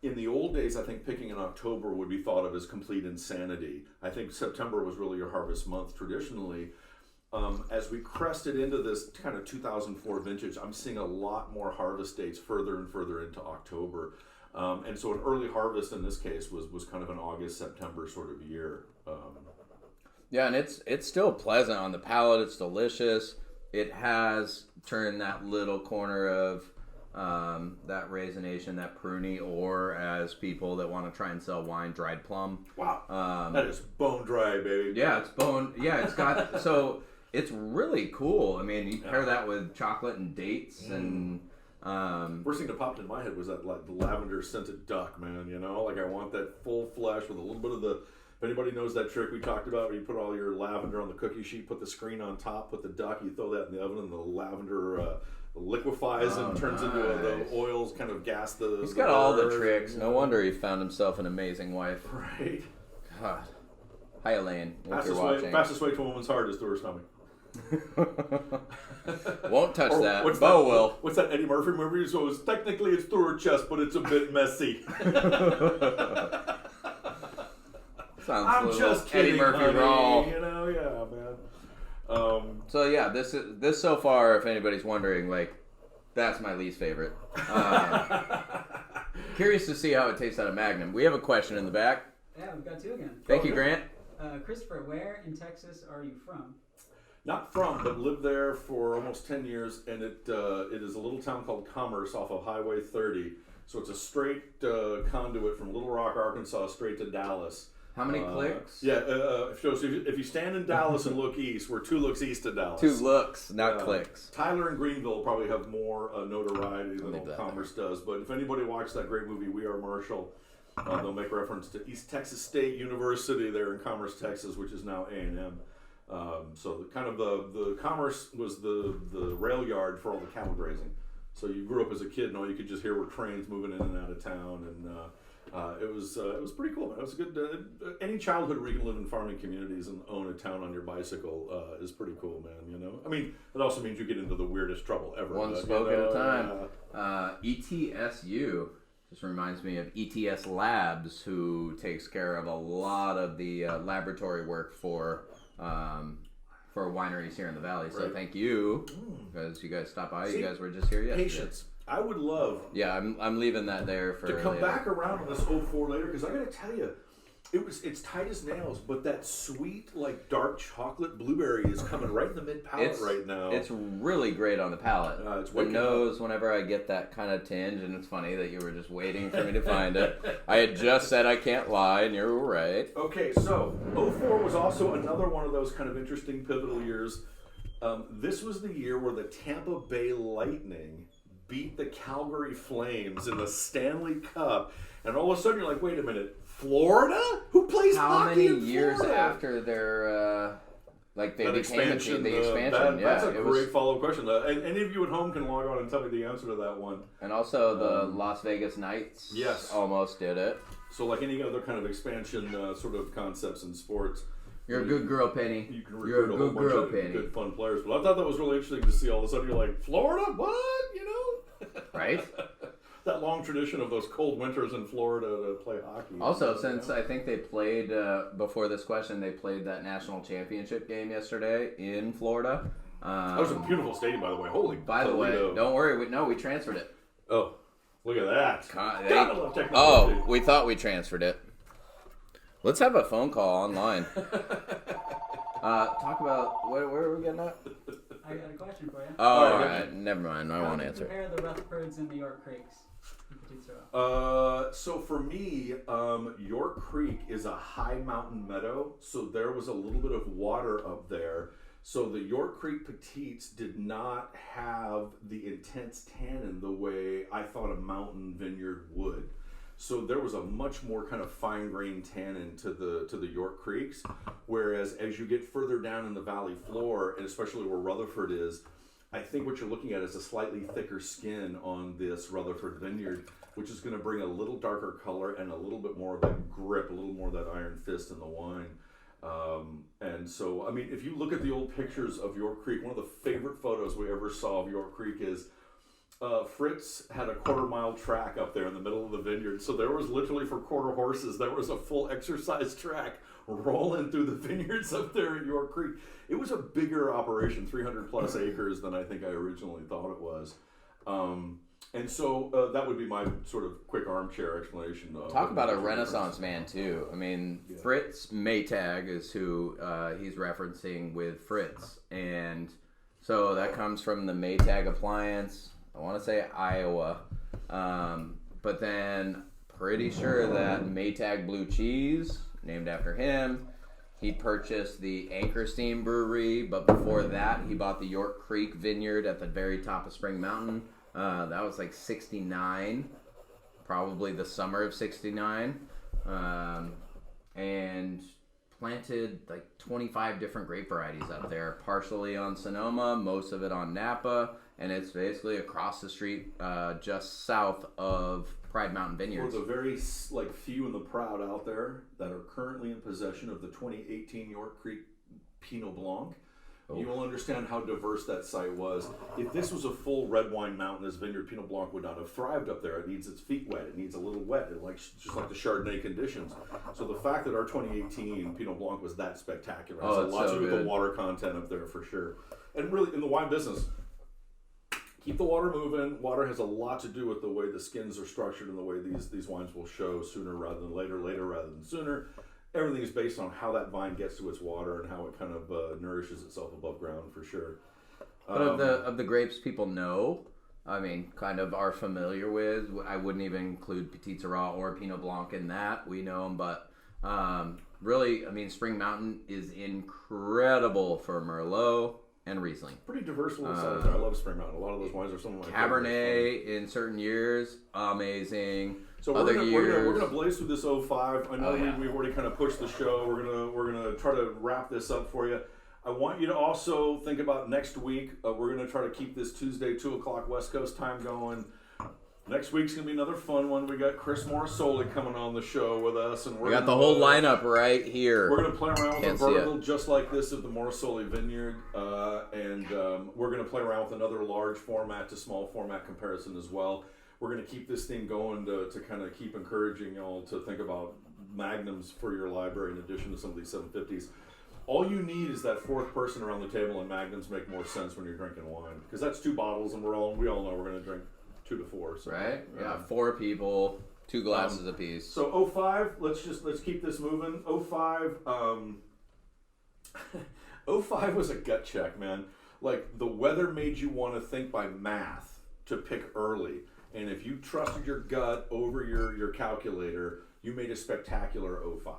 in the old days, I think picking in October would be thought of as complete insanity. I think September was really your harvest month traditionally. As we crested into this kind of 2004 vintage, I'm seeing a lot more harvest dates further and further into October. And so an early harvest in this case was kind of an August, September sort of year. Yeah, and it's still pleasant on the palate. It's delicious. It has turned that little corner of that raisination, that pruny, or as people that want to try and sell wine, dried plum. Wow, that is bone dry, baby. Yeah, it's bone. Yeah, it's got so it's really cool. I mean, you pair that with chocolate and dates and. First thing that popped in my head was that like the lavender scented duck, man. Like I want that full flesh with a little bit of the. If anybody knows that trick we talked about, where you put all your lavender on the cookie sheet, put the screen on top, put the duck, you throw that in the oven, and the lavender liquefies and turns into the oils, kind of gas the. He's got all the tricks. No wonder he found himself an amazing wife. Right. God. Hi, Elaine. If you're watching. Fastest way to a woman's heart is through her stomach. Won't touch that. What's Bo that, will. What's that Eddie Murphy movie? So technically it's through her chest, but it's a bit messy. Sounds I'm a little just kidding, Eddie Murphy honey. raw. Yeah, man. So yeah, this so far, if anybody's wondering, like, that's my least favorite. Curious to see how it tastes out of Magnum. We have a question in the back. Yeah, we've got 2 again. Thank you, Grant. Christopher, where in Texas are you from? Not from, but lived there for almost 10 years, and it is a little town called Commerce off of Highway 30. So it's a straight conduit from Little Rock, Arkansas, straight to Dallas. How many clicks? Yeah, so if you stand in Dallas and look east, we're 2 looks east of Dallas. 2 looks, not clicks. Tyler and Greenville probably have more notoriety than Leave Old that Commerce does. But if anybody watched that great movie, We Are Marshall, they'll make reference to East Texas State University there in Commerce, Texas, which is now A&M. So the Commerce was the rail yard for all the cattle grazing. So you grew up as a kid and all you could just hear were trains moving in and out of town, and it was pretty cool. Man. It was a good. Any childhood where you can live in farming communities and own a town on your bicycle is pretty cool, man. I mean, it also means you get into the weirdest trouble ever. One smoke at a time. ETSU just reminds me of ETS Labs, who takes care of a lot of the laboratory work for wineries here in the valley. So thank you, because you guys stopped by. You guys were just here yesterday. Patience. I would love. Yeah, I'm leaving that there for to come later. back around on this 04 later, because I got to tell you, it's tight as nails, but that sweet, like dark chocolate blueberry is coming right in the mid palate right now. It's really great on the palate. It's the nose, whenever I get that kind of tinge, and it's funny that you were just waiting for me to find it. I had just said I can't lie, and you were right. Okay, so 04 was also another one of those kind of interesting pivotal years. This was the year where the Tampa Bay Lightning beat the Calgary Flames in the Stanley Cup, and all of a sudden you're like, wait a minute, Florida? Who plays How hockey many in years Florida? after Like they that became expansion, the expansion. that's a it great follow-up question. And any of you at home can log on and tell me the answer to that one. And also the Las Vegas Knights Yes. almost did it. So like any other kind of expansion sort of concepts in sports, You're a good girl, Penny. you can You're recruit a a whole good bunch girl, of Penny. good fun players. But I thought that was really interesting to see all of a sudden you're like, Florida? What? You know? Right? That long tradition of those cold winters in Florida to play hockey. Also, since I think they played, before this question, they played that national championship game yesterday in Florida. That was a beautiful stadium, by the way. Holy By the way, Toledo. don't worry. We transferred it. Oh, look at that. God, God, I love technology. Oh, we thought we transferred it. Let's have a phone call online. Talk about, where are we getting at? I got a question for you. Oh, all right. Never mind. I won't answer. Compare the Rutherfords and the York Creeks in Petite Sirah. So for me, York Creek is a high mountain meadow, so there was a little bit of water up there. So the York Creek Petites did not have the intense tannin the way I thought a mountain vineyard would. So there was a much more kind of fine-grained tannin to the York Creeks, whereas as you get further down in the valley floor, and especially where Rutherford is, I think what you're looking at is a slightly thicker skin on this Rutherford vineyard, which is going to bring a little darker color and a little bit more of that grip, a little more of that iron fist in the wine. And so, I mean, if you look at the old pictures of York Creek, one of the favorite photos we ever saw of York Creek is Fritz had a quarter-mile track up there in the middle of the vineyard. So there was literally, for quarter horses, there was a full exercise track rolling through the vineyards up there at York Creek. It was a bigger operation, 300 plus acres, than I think I originally thought it was. And so that would be my sort of quick armchair explanation. Talk about a Renaissance man, too. I mean, Yeah. Fritz Maytag is who he's referencing with Fritz. And so that comes from the Maytag appliance. I want to say Iowa. But then pretty sure that Maytag Blue Cheese, named after him, he purchased the Anchor Steam Brewery. But before that, he bought the York Creek Vineyard at the very top of Spring Mountain. That was like 69, probably the summer of 69, and planted like 25 different grape varieties up there, partially on Sonoma, most of it on Napa, and it's basically across the street, just south of Pride Mountain Vineyards. For the very few and the proud out there that are currently in possession of the 2018 York Creek Pinot Blanc, you will understand how diverse that site was. If this was a full red wine mountain, this vineyard Pinot Blanc would not have thrived up there. It needs its feet wet. It needs a little wet, just like the Chardonnay conditions. So the fact that our 2018 Pinot Blanc was that spectacular has a lot to do with the water content up there for sure. And really, in the wine business, keep the water moving. Water has a lot to do with the way the skins are structured and the way these wines will show sooner rather than later, later rather than sooner. Everything is based on how that vine gets to its water and how it kind of nourishes itself above ground, for sure. But of the grapes people know, I mean, kind of are familiar with, I wouldn't even include Petite Sirah or Pinot Blanc in that. We know them, but really, I mean, Spring Mountain is incredible for Merlot and Riesling. Pretty diverse little site there. I love Spring Mountain. A lot of those wines are some of my Cabernet in certain years, amazing. So Other we're years, gonna blaze through this 05. I know Oh, yeah. we've already kind of pushed the show. We're gonna try to wrap this up for you. I want you to also think about next week. We're gonna try to keep this Tuesday 2:00 West Coast time going. Next week's gonna be another fun one. We got Chris Morrisoli coming on the show with us, and we got the whole lineup right here. We're gonna play around with Can't a see it. vertical just like this of the Morrisoli Vineyard, and we're gonna play around with another large format to small format comparison as well. We're going to keep this thing going to kind of keep encouraging y'all to think about magnums for your library in addition to some of these 750s. All you need is that fourth person around the table, and magnums make more sense when you're drinking wine, because that's 2 bottles, and we all know we're going to drink 2 to 4. So, Right? Yeah, 4 people, 2 glasses apiece. So 05, let's keep this moving. 05, 05 was a gut check, man. Like, the weather made you want to think by math to pick early. And if you trusted your gut over your calculator, you made a spectacular 05.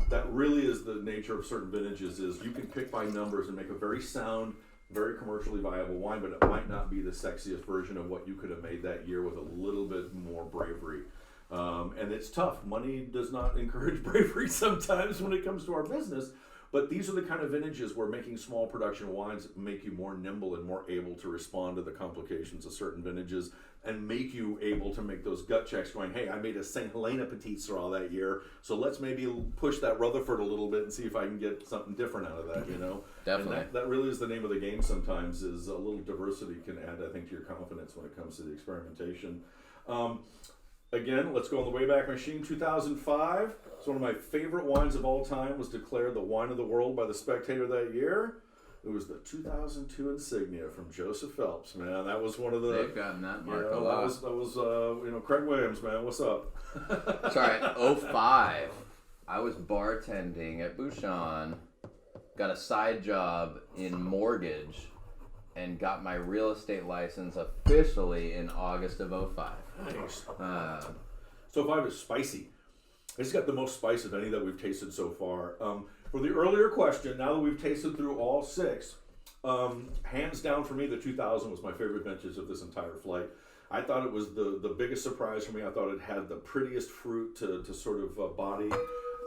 That really is the nature of certain vintages, is you can pick by numbers and make a very sound, very commercially viable wine, but it might not be the sexiest version of what you could have made that year with a little bit more bravery. And it's tough. Money does not encourage bravery sometimes when it comes to our business. But these are the kind of vintages where making small production wines make you more nimble and more able to respond to the complications of certain vintages and make you able to make those gut checks going, hey, I made a St. Helena Petite Sirah that year, so let's maybe push that Rutherford a little bit and see if I can get something different out of that, you know? Definitely. And that really is the name of the game sometimes, is a little diversity can add, I think, to your confidence when it comes to the experimentation. Again, let's go on the Wayback Machine. 2005. It's one of my favorite wines of all time. Was declared the wine of the world by the Spectator that year. It was the 2002 Insignia from Joseph Phelps. Man, that was one of the. They've gotten that mark a That lot. was Craig Williams. Man, what's up? Sorry, 05. I was bartending at Bouchon, got a side job in mortgage, and got my real estate license officially in August of 05. Nice. So 05 is spicy. It's got the most spice of any that we've tasted so far. For the earlier question, now that we've tasted through all 6, hands down for me, the 2000 was my favorite vintage of this entire flight. I thought it was the biggest surprise for me. I thought it had the prettiest fruit to sort of body.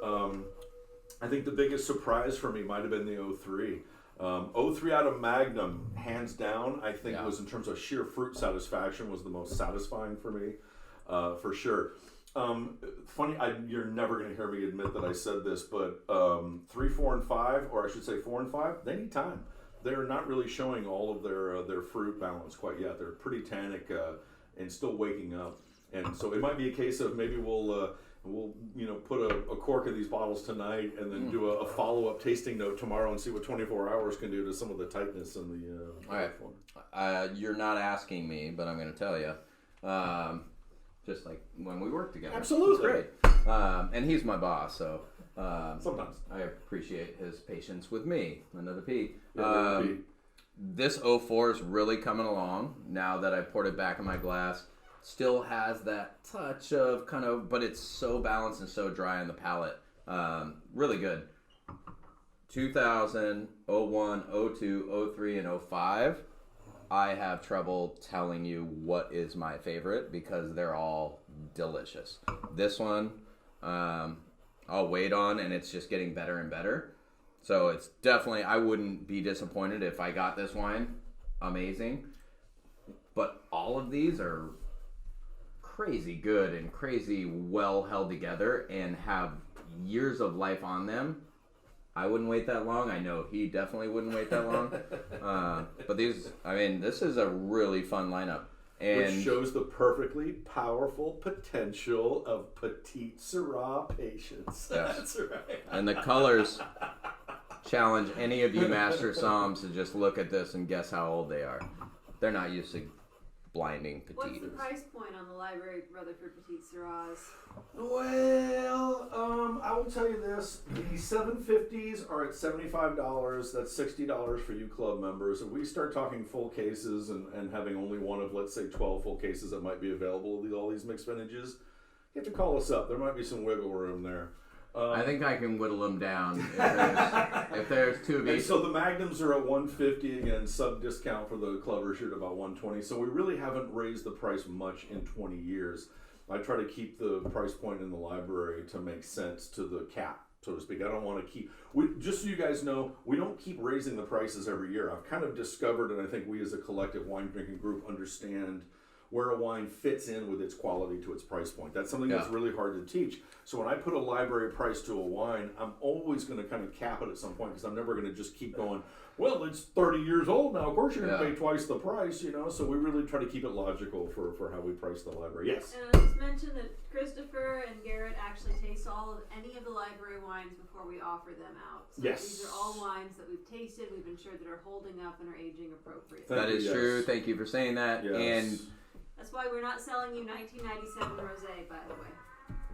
I think the biggest surprise for me might have been the 03. 03 out of Magnum, hands down, I think was in terms of sheer fruit satisfaction was the most satisfying for me, for sure. Funny, you're never going to hear me admit that I said this, but 3, 4, and 5, or I should say 4 and 5, they need time. They're not really showing all of their fruit balance quite yet. They're pretty tannic and still waking up. And so it might be a case of maybe we'll put a cork in these bottles tonight and then do a follow-up tasting note tomorrow and see what 24 hours can do to some of the tightness in the all right. You're not asking me, but I'm going to tell you. Just like when we work together. Absolutely. It's great. And he's my boss, so sometimes I appreciate his patience with me. Another P. Yeah, P. This 04 is really coming along now that I poured it back in my glass. Still has that touch of but it's so balanced and so dry on the palate. Really good. 2000, 01, 02, 03, and 05. I have trouble telling you what is my favorite because they're all delicious. This one, I'll wait on, and it's just getting better and better. So it's definitely, I wouldn't be disappointed if I got this wine. Amazing. But all of these are crazy good and crazy well held together and have years of life on them. I wouldn't wait that long. I know he definitely wouldn't wait that long. But this is a really fun lineup. And which shows the perfectly powerful potential of Petite Sirah patience. Yes. That's right. And the colors challenge any of you master somms to just look at this and guess how old they are. They're not used to blinding petites. What's the price point on the library Rutherford Petite Sirahs? Well, I will tell you this. The 750s are at $75. That's $60 for you club members. If we start talking full cases and having only one of, let's say, 12 full cases that might be available with all these mixed vintages, you have to call us up. There might be some wiggle room there. I think I can whittle them down if there's two of And each. so the Magnums are at $150 again, sub discount for the Clovers here at about $120. So we really haven't raised the price much in 20 years. I try to keep the price point in the library to make sense to the cap, so to speak. I don't want to keep. Just so you guys know, we don't keep raising the prices every year. I've kind of discovered, and I think we as a collective wine drinking group understand where a wine fits in with its quality to its price point. That's something that's really hard to teach. So when I put a library price to a wine, I'm always going to kind of cap it at some point because I'm never going to just keep going, well, it's 30 years old now. Of course you're going to pay twice the price, you know? So we really try to keep it logical for how we price the library. Yes? And I'll just mention that Khristopher and Garett actually taste any of the library wines before we offer them out. So these are all wines that we've tasted. We've ensured that are holding up and are aging appropriately. That is true. Thank you for saying that. Yes. And that's why we're not selling you 1997 Rosé, by the way.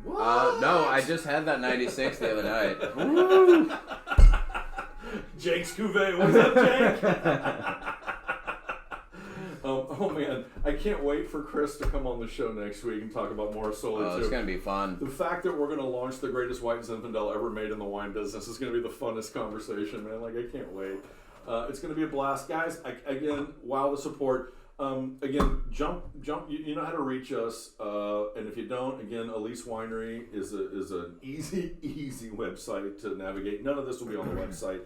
What? no, I just had that 96 the other night. Woo! Jake's Cuvée. What's up, Jake? Oh man, I can't wait for Chris to come on the show next week and talk about Morosoli too. It's going to be fun. The fact that we're going to launch the greatest white Zinfandel ever made in the wine business is going to be the funnest conversation, man. Like, I can't wait. It's going to be a blast. Guys, again, wow the support. Again, jump. You know how to reach us, and if you don't, again, Elyse Winery is an easy website to navigate. None of this will be on the website,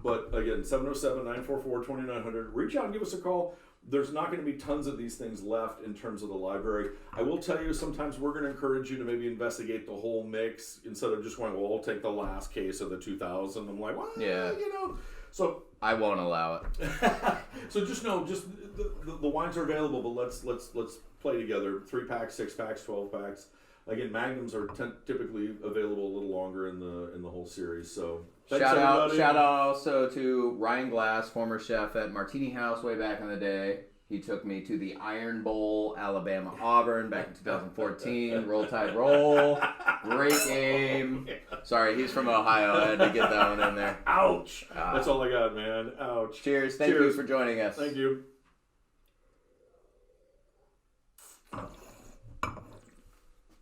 but again, 707-944-2900. Reach out and give us a call. There's not going to be tons of these things left in terms of the library. I will tell you, sometimes we're going to encourage you to maybe investigate the whole mix instead of just going, well, I'll take the last case of the 2000. I'm like, well, Yeah. you know. So I won't allow it. so just know, the wines are available, but let's play together. 3-packs, 6-packs, 12-packs. Again, magnums are typically available a little longer in the whole series. So thanks, Shout everybody. out also to Ryan Glass, former chef at Martini House way back in the day. He took me to the Iron Bowl, Alabama Auburn back in 2014. Roll Tide Roll. Great game. Sorry, he's from Ohio. I had to get that one in there. Ouch. That's all I got, man. Ouch. Cheers. Thank you for joining us. Thank you.